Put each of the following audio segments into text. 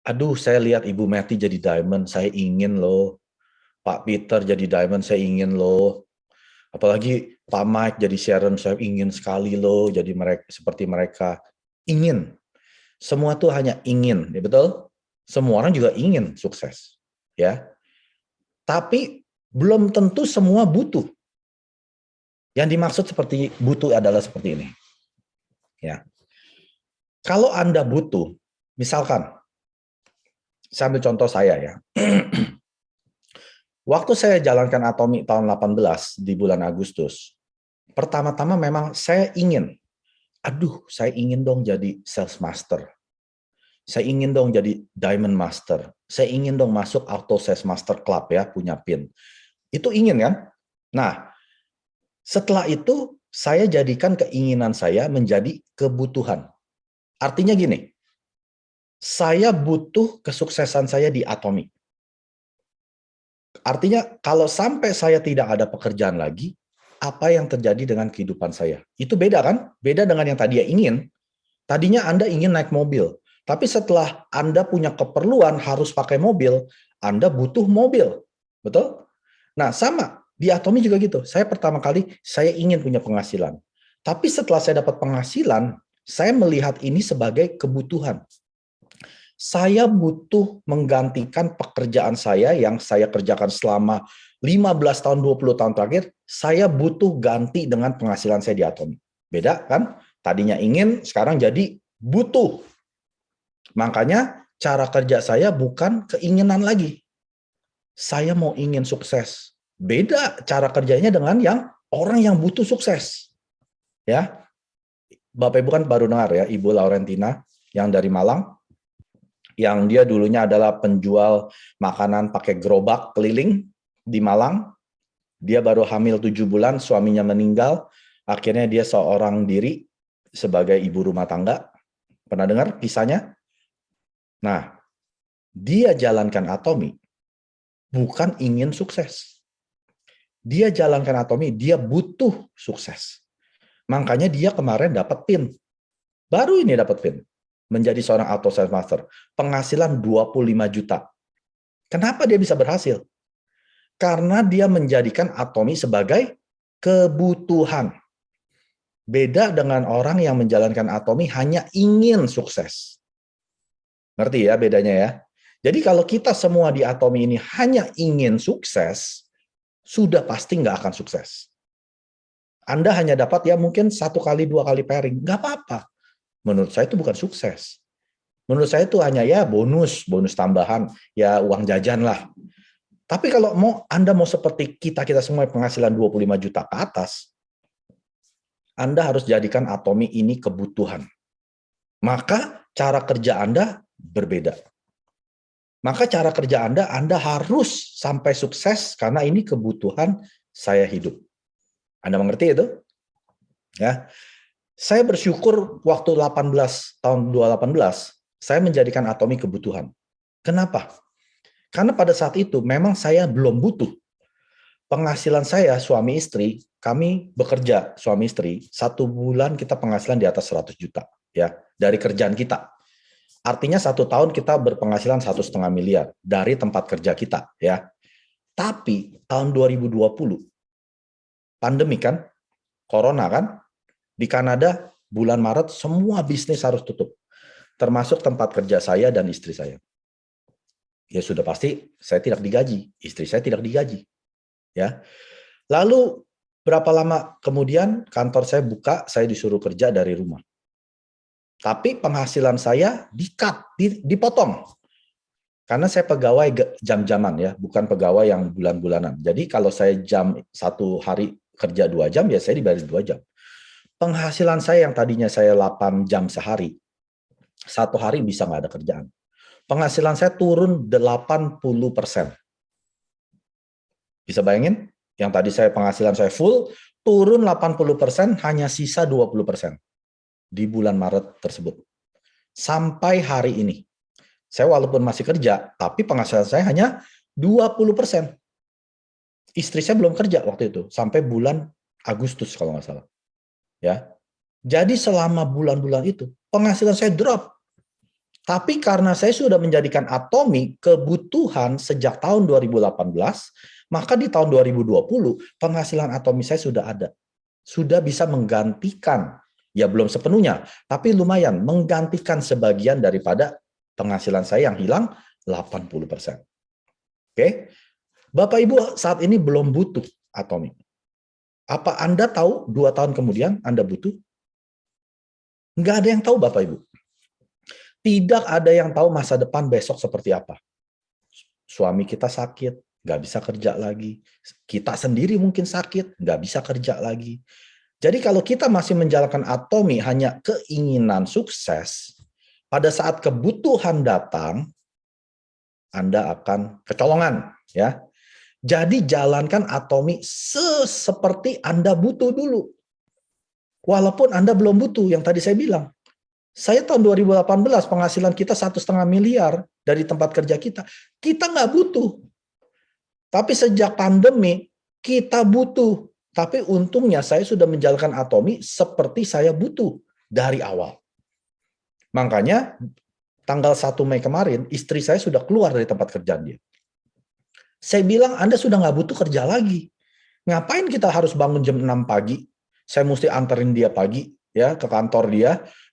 Aduh, saya lihat Ibu Meti jadi diamond, saya ingin loh. Pak Peter jadi diamond, saya ingin loh. Apalagi Pak Mike jadi Sharon, saya ingin sekali loh jadi mereka seperti mereka. Ingin. Semua tuh hanya ingin, ya betul? Semua orang juga ingin sukses, ya. Tapi belum tentu semua butuh. Yang dimaksud seperti butuh adalah seperti ini, ya. Kalau Anda butuh, misalkan, saya ambil contoh saya ya. Waktu saya jalankan Atomic tahun 18 di bulan Agustus, pertama-tama memang saya ingin, saya ingin dong jadi sales master. Saya ingin dong jadi diamond master. Saya ingin dong masuk auto sales master club ya, punya PIN. Itu ingin kan? Nah, setelah itu saya jadikan keinginan saya menjadi kebutuhan. Artinya gini, saya butuh kesuksesan saya di Atomic. Artinya kalau sampai saya tidak ada pekerjaan lagi, apa yang terjadi dengan kehidupan saya? Itu beda kan? Beda dengan yang tadi ya ingin. Tadinya Anda ingin naik mobil, tapi setelah Anda punya keperluan harus pakai mobil, Anda butuh mobil. Betul? Nah, sama. Di Atomi juga gitu. Saya pertama kali, saya ingin punya penghasilan. Tapi setelah saya dapat penghasilan, saya melihat ini sebagai kebutuhan. Saya butuh menggantikan pekerjaan saya yang saya kerjakan selama 15 tahun, 20 tahun terakhir, saya butuh ganti dengan penghasilan saya di Atomi. Beda kan? Tadinya ingin, sekarang jadi butuh. Makanya cara kerja saya bukan keinginan lagi. Saya mau ingin sukses. Beda cara kerjanya dengan yang orang yang butuh sukses. Ya, Bapak Ibu kan baru dengar ya, Ibu Laurentina yang dari Malang, yang dia dulunya adalah penjual makanan pakai gerobak keliling di Malang. Dia baru hamil 7 bulan, suaminya meninggal, akhirnya dia seorang diri sebagai ibu rumah tangga. Pernah dengar kisahnya? Nah, dia jalankan Atomi bukan ingin sukses. Dia jalankan Atomi, dia butuh sukses. Makanya dia kemarin dapat PIN. Baru ini dapat PIN. Menjadi seorang auto sales master. Penghasilan 25 juta. Kenapa dia bisa berhasil? Karena dia menjadikan Atomi sebagai kebutuhan. Beda dengan orang yang menjalankan Atomi hanya ingin sukses. Ngerti ya bedanya ya? Jadi kalau kita semua di Atomi ini hanya ingin sukses, sudah pasti nggak akan sukses. Anda hanya dapat ya mungkin 1 kali 2 kali pairing, nggak apa-apa. Menurut saya itu bukan sukses. Menurut saya itu hanya ya bonus tambahan, ya uang jajan lah. Tapi kalau Anda mau seperti kita semua penghasilan 25 juta ke atas, Anda harus jadikan Atomi ini kebutuhan. Maka cara kerja Anda berbeda. Maka cara kerja Anda harus sampai sukses karena ini kebutuhan saya hidup. Anda mengerti itu? Ya. Saya bersyukur waktu 18 tahun 2018 saya menjadikan Atomi kebutuhan. Kenapa? Karena pada saat itu memang saya belum butuh. Penghasilan saya suami istri, kami bekerja suami istri, 1 bulan kita penghasilan di atas 100 juta ya dari kerjaan kita. Artinya 1 tahun kita berpenghasilan 1,5 miliar dari tempat kerja kita ya. Tapi tahun 2020 pandemi kan, corona kan, di Kanada bulan Maret semua bisnis harus tutup. Termasuk tempat kerja saya dan istri saya. Ya sudah pasti saya tidak digaji, istri saya tidak digaji. Ya. Lalu berapa lama kemudian kantor saya buka, saya disuruh kerja dari rumah. Tapi penghasilan saya di-cut, dipotong. Karena saya pegawai jam-jaman ya, bukan pegawai yang bulan-bulanan. Jadi kalau saya jam 1 hari kerja 2 jam, ya saya dibayar 2 jam. Penghasilan saya yang tadinya saya 8 jam sehari, 1 hari bisa nggak ada kerjaan. Penghasilan saya turun 80%. Bisa bayangin? Yang tadi penghasilan saya full, turun 80%, hanya sisa 20% di bulan Maret tersebut. Sampai hari ini. Saya walaupun masih kerja, tapi penghasilan saya hanya 20%. Istri saya belum kerja waktu itu, sampai bulan Agustus kalau nggak salah. Ya, jadi selama bulan-bulan itu penghasilan saya drop. Tapi karena saya sudah menjadikan Atomi kebutuhan sejak tahun 2018, maka di tahun 2020 penghasilan Atomi saya sudah ada. Sudah bisa menggantikan, ya belum sepenuhnya, tapi lumayan menggantikan sebagian daripada penghasilan saya yang hilang 80%. Oke? Bapak Ibu saat ini belum butuh Atomi. Apa Anda tahu 2 tahun kemudian Anda butuh? Nggak ada yang tahu Bapak Ibu. Tidak ada yang tahu masa depan besok seperti apa. Suami kita sakit, nggak bisa kerja lagi. Kita sendiri mungkin sakit, nggak bisa kerja lagi. Jadi kalau kita masih menjalankan Atomi hanya keinginan sukses, pada saat kebutuhan datang, Anda akan kecolongan. Ya. Jadi jalankan Atomi seperti Anda butuh dulu. Walaupun Anda belum butuh, yang tadi saya bilang. Saya tahun 2018 penghasilan kita 1,5 miliar dari tempat kerja kita. Kita nggak butuh. Tapi sejak pandemi kita butuh. Tapi untungnya saya sudah menjalankan Atomi seperti saya butuh dari awal. Makanya tanggal 1 Mei kemarin istri saya sudah keluar dari tempat kerjaan dia. Saya bilang Anda sudah nggak butuh kerja lagi. Ngapain kita harus bangun jam 6 pagi? Saya mesti anterin dia pagi ya ke kantor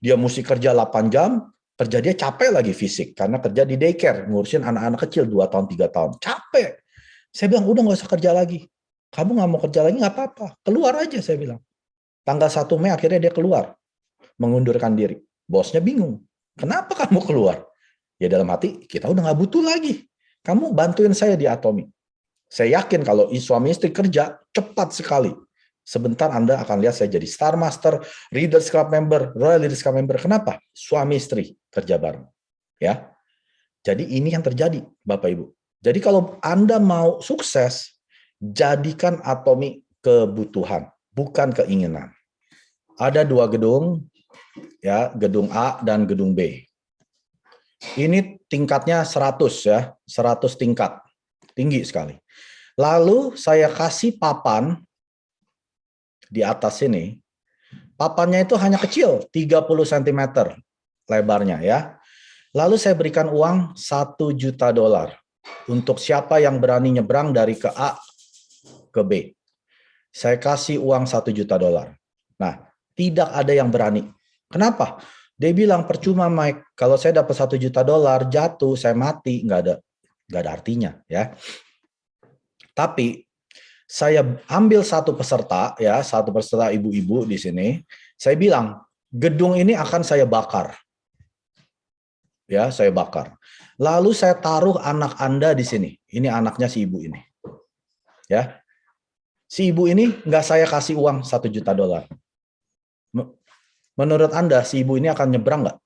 dia mesti kerja 8 jam, kerja dia capek lagi fisik karena kerja di daycare, ngurusin anak-anak kecil 2 tahun 3 tahun, capek. Saya bilang udah nggak usah kerja lagi, kamu nggak mau kerja lagi nggak apa-apa, keluar aja saya bilang. Tanggal 1 Mei akhirnya dia keluar, mengundurkan diri. Bosnya bingung, kenapa kamu keluar? Ya dalam hati kita udah nggak butuh lagi, kamu bantuin saya di Atomi. Saya yakin kalau suami istri kerja cepat sekali. Sebentar Anda akan lihat saya jadi Star Master, Readers Club member, Royal Leaders Club member. Kenapa? Suami istri kerja bareng. Ya. Jadi ini yang terjadi, Bapak Ibu. Jadi kalau Anda mau sukses, jadikan Atomi kebutuhan, bukan keinginan. Ada 2 gedung, ya, gedung A dan gedung B. Ini tingkatnya 100 ya, 100 tingkat. Tinggi sekali. Lalu saya kasih papan di atas sini, papannya itu hanya kecil, 30 cm lebarnya ya. Lalu saya berikan uang $1 juta untuk siapa yang berani nyebrang dari ke A ke B. Saya kasih uang $1 juta. Nah, tidak ada yang berani. Kenapa? Dia bilang percuma Mike, kalau saya dapat $1 juta jatuh, saya mati, nggak ada artinya ya. Tapi saya ambil satu peserta ibu-ibu di sini. Saya bilang, gedung ini akan saya bakar. Ya, saya bakar. Lalu saya taruh anak Anda di sini. Ini anaknya si ibu ini. Ya. Si ibu ini nggak saya kasih uang $1 juta. Menurut Anda, si ibu ini akan nyebrang nggak?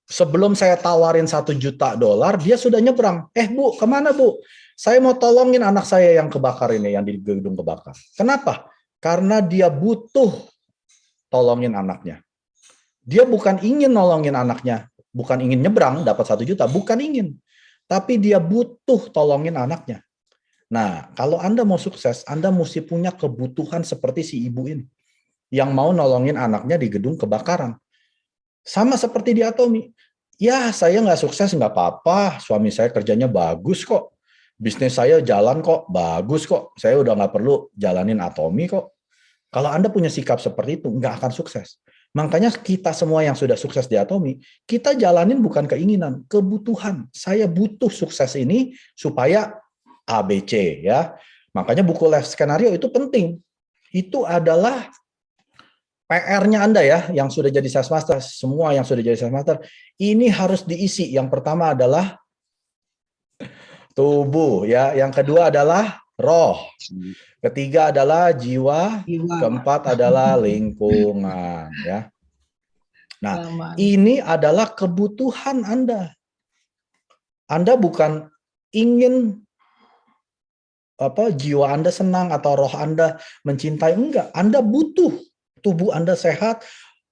Sebelum saya tawarin $1 juta, dia sudah nyebrang. Bu, kemana Bu? Saya mau tolongin anak saya yang kebakar ini, yang di gedung kebakar. Kenapa? Karena dia butuh tolongin anaknya. Dia bukan ingin nolongin anaknya, bukan ingin nyebrang, dapat $1 juta, bukan ingin. Tapi dia butuh tolongin anaknya. Nah, kalau Anda mau sukses, Anda mesti punya kebutuhan seperti si ibu ini. Yang mau nolongin anaknya di gedung kebakaran. Sama seperti di Atomi. Ya, saya nggak sukses, nggak apa-apa. Suami saya kerjanya bagus kok. Bisnis saya jalan kok, bagus kok. Saya udah nggak perlu jalanin Atomi kok. Kalau Anda punya sikap seperti itu, nggak akan sukses. Makanya kita semua yang sudah sukses di Atomi, kita jalanin bukan keinginan, kebutuhan. Saya butuh sukses ini supaya ABC ya. Makanya buku life skenario itu penting. Itu adalah PR-nya Anda ya, yang sudah jadi sales master, semua yang sudah jadi sales master, ini harus diisi. Yang pertama adalah tubuh ya, yang kedua adalah roh, ketiga adalah jiwa, keempat adalah lingkungan ya. Nah, ini adalah kebutuhan Anda. Anda bukan ingin jiwa Anda senang atau roh Anda mencintai, enggak. Anda butuh tubuh Anda sehat,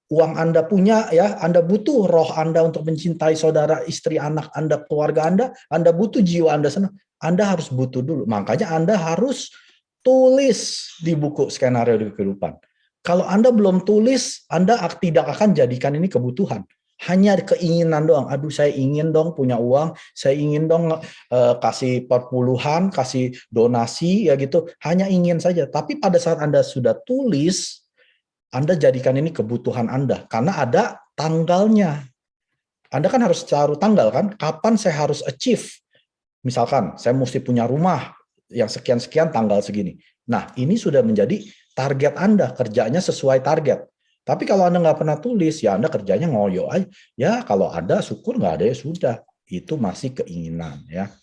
uang Anda punya ya, Anda butuh roh Anda untuk mencintai saudara, istri, anak Anda, keluarga Anda butuh jiwa Anda senang. Anda harus butuh dulu. Makanya Anda harus tulis di buku skenario di kehidupan. Kalau Anda belum tulis, Anda tidak akan jadikan ini kebutuhan. Hanya keinginan doang. Aduh, saya ingin dong punya uang, saya ingin dong kasih perpuluhan, kasih donasi ya gitu. Hanya ingin saja. Tapi pada saat Anda sudah tulis, Anda jadikan ini kebutuhan Anda karena ada tanggalnya. Anda kan harus taruh tanggal kan, kapan saya harus achieve. Misalkan saya mesti punya rumah yang sekian-sekian tanggal segini. Nah, ini sudah menjadi target Anda, kerjanya sesuai target. Tapi kalau Anda nggak pernah tulis, ya Anda kerjanya ngoyo aja. Ya, kalau ada, syukur, nggak ada ya sudah. Itu masih keinginan ya.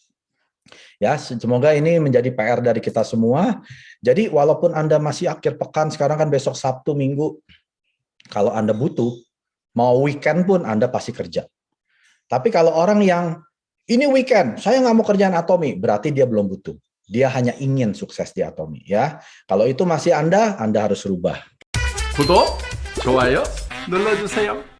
Ya, semoga ini menjadi PR dari kita semua. Jadi walaupun Anda masih akhir pekan, sekarang kan besok Sabtu, Minggu, kalau Anda butuh, mau weekend pun Anda pasti kerja. Tapi kalau orang yang ini weekend, saya nggak mau kerjaan Atomi, berarti dia belum butuh. Dia hanya ingin sukses di Atomi ya. Kalau itu masih Anda harus rubah. 구독, 좋아요 눌러주세요.